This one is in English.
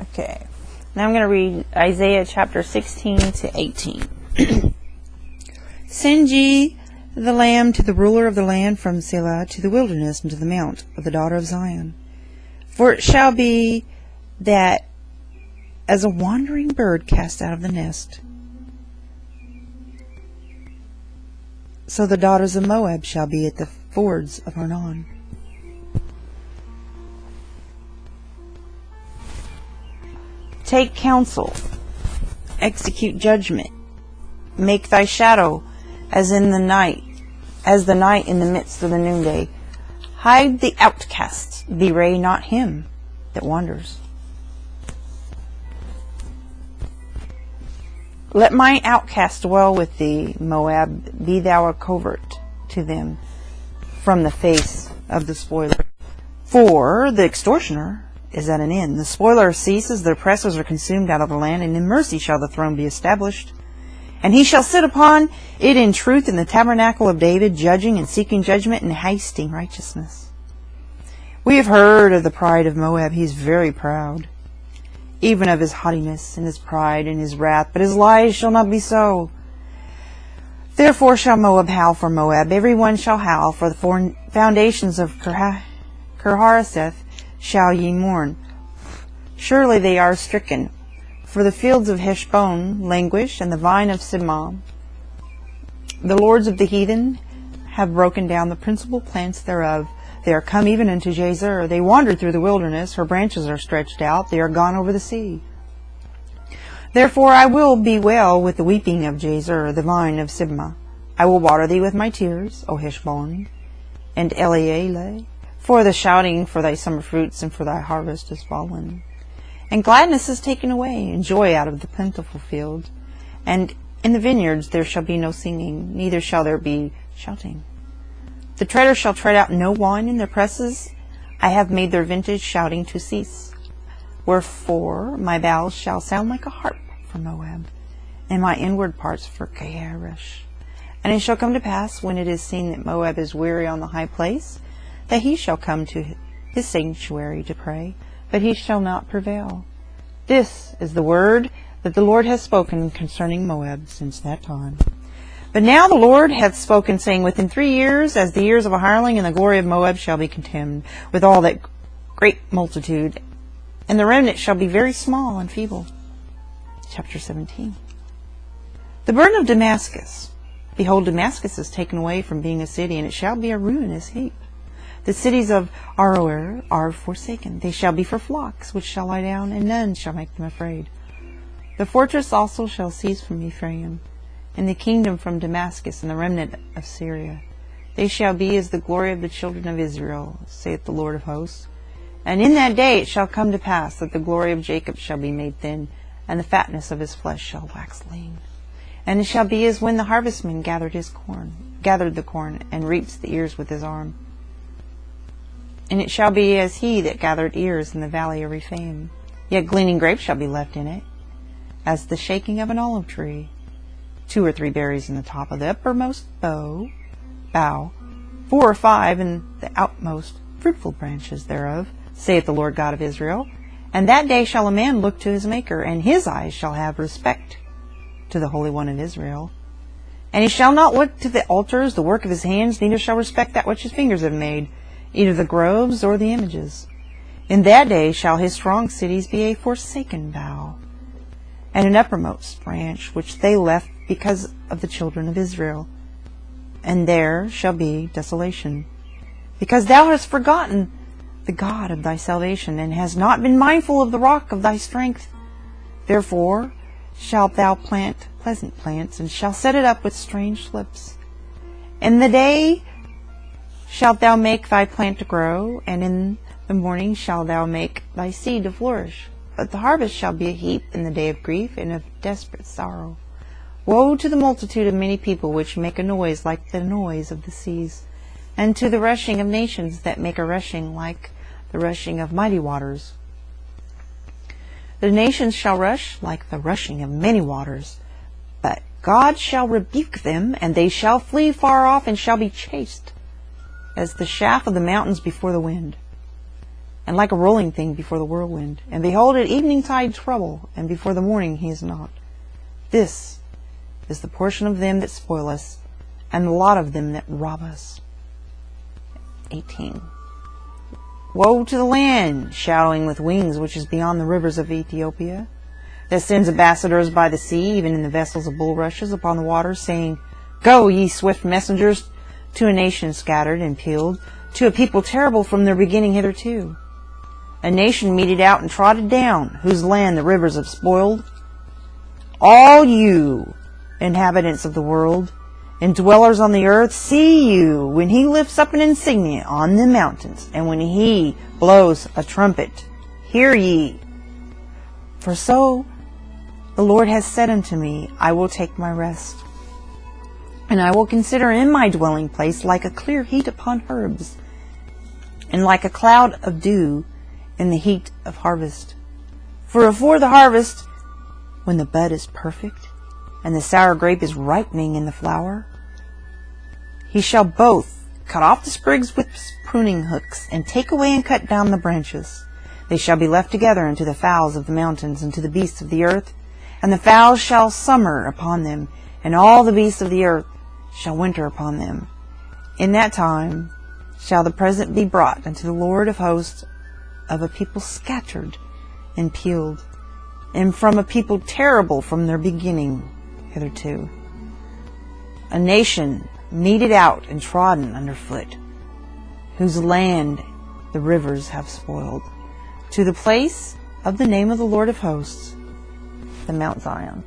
Okay. Now I'm going to read Isaiah chapter 16 to 18. Send ye the lamb to the ruler of the land from Selah to the wilderness and to the mount of the daughter of Zion. For it shall be that as a wandering bird cast out of the nest, so the daughters of Moab shall be at the fords of Arnon. Take counsel, execute judgment, make thy shadow as the night in the midst of the noonday. Hide the outcast, bewray not him that wanders. Let mine outcast dwell with thee, Moab, be thou a covert to them from the face of the spoiler. For the extortioner is at an end. The spoiler ceases, the oppressors are consumed out of the land, and in mercy shall the throne be established. And he shall sit upon it in truth in the tabernacle of David, judging and seeking judgment and hasting righteousness. We have heard of the pride of Moab. He is very proud, even of his haughtiness and his pride and his wrath, but his lies shall not be so. Therefore shall Moab howl for Moab, every one shall howl, for the foundations of Kirharaseth shall ye mourn. Surely they are stricken. For the fields of Heshbon languish, and the vine of Sibmah. The lords of the heathen have broken down the principal plants thereof. They are come even unto Jazer. They wandered through the wilderness. Her branches are stretched out. They are gone over the sea. Therefore I will bewail with the weeping of Jazer, the vine of Sibmah. I will water thee with my tears, O Heshbon, and Elealeh. For the shouting for thy summer fruits and for thy harvest is fallen. And gladness is taken away, and joy out of the plentiful field. And in the vineyards there shall be no singing, neither shall there be shouting. The treader shall tread out no wine in their presses. I have made their vintage shouting to cease. Wherefore my bowels shall sound like a harp for Moab, and my inward parts for Kairesh. And it shall come to pass, when it is seen that Moab is weary on the high place, that he shall come to his sanctuary to pray, but he shall not prevail. This is the word that the Lord has spoken concerning Moab since that time. But now the Lord hath spoken, saying, within 3 years, as the years of a hireling, and the glory of Moab shall be contemned with all that great multitude, and the remnant shall be very small and feeble. Chapter 17. The burden of Damascus. Behold, Damascus is taken away from being a city, and it shall be a ruinous heap. The cities of Aroer are forsaken. They shall be for flocks, which shall lie down, and none shall make them afraid. The fortress also shall cease from Ephraim, and the kingdom from Damascus, and the remnant of Syria. They shall be as the glory of the children of Israel, saith the Lord of hosts. And in that day it shall come to pass that the glory of Jacob shall be made thin, and the fatness of his flesh shall wax lean. And it shall be as when the harvestman gathered the corn, and reaps the ears with his arm. And it shall be as he that gathered ears in the valley of Rephaim. Yet gleaning grapes shall be left in it, as the shaking of an olive tree. 2 or 3 berries in the top of the uppermost bough, 4 or 5 in the outmost fruitful branches thereof, saith the Lord God of Israel. And that day shall a man look to his Maker, and his eyes shall have respect to the Holy One of Israel. And he shall not look to the altars, the work of his hands, neither shall respect that which his fingers have made, either the groves or the images. In that day shall his strong cities be a forsaken bough, and an uppermost branch which they left because of the children of Israel. And there shall be desolation, because thou hast forgotten the God of thy salvation, and hast not been mindful of the rock of thy strength. Therefore shalt thou plant pleasant plants, and shalt set it up with strange slips. In the day shalt thou make thy plant to grow, and in the morning shalt thou make thy seed to flourish. But the harvest shall be a heap in the day of grief and of desperate sorrow. Woe to the multitude of many people which make a noise like the noise of the seas, and to the rushing of nations that make a rushing like the rushing of mighty waters. The nations shall rush like the rushing of many waters, but God shall rebuke them, and they shall flee far off, and shall be chased as the chaff of the mountains before the wind. and like a rolling thing before the whirlwind. And behold, at eventide trouble, and before the morning he is not. This is the portion of them that spoil us, and the lot of them that rob us. 18. Woe to the land, shadowing with wings, which is beyond the rivers of Ethiopia, that sends ambassadors by the sea, even in the vessels of bulrushes upon the waters, saying, Go, ye swift messengers, to a nation scattered and peeled, to a people terrible from their beginning hitherto. A nation meted out and trodden down, whose land the rivers have spoiled. All you, inhabitants of the world, and dwellers on the earth, see you, when he lifts up an insignia on the mountains, and when he blows a trumpet, hear ye. For so the Lord has said unto me, I will take my rest, and I will consider in my dwelling place like a clear heat upon herbs, and like a cloud of dew in the heat of harvest. For afore the harvest, when the bud is perfect, and the sour grape is ripening in the flower, he shall both cut off the sprigs with pruning hooks, and take away and cut down the branches. They shall be left together unto the fowls of the mountains, and to the beasts of the earth, and the fowls shall summer upon them, and all the beasts of the earth shall winter upon them. In that time shall the present be brought unto the Lord of hosts of a people scattered and peeled, and from a people terrible from their beginning hitherto. A nation meted out and trodden under foot, whose land the rivers have spoiled, to the place of the name of the Lord of hosts, the Mount Zion.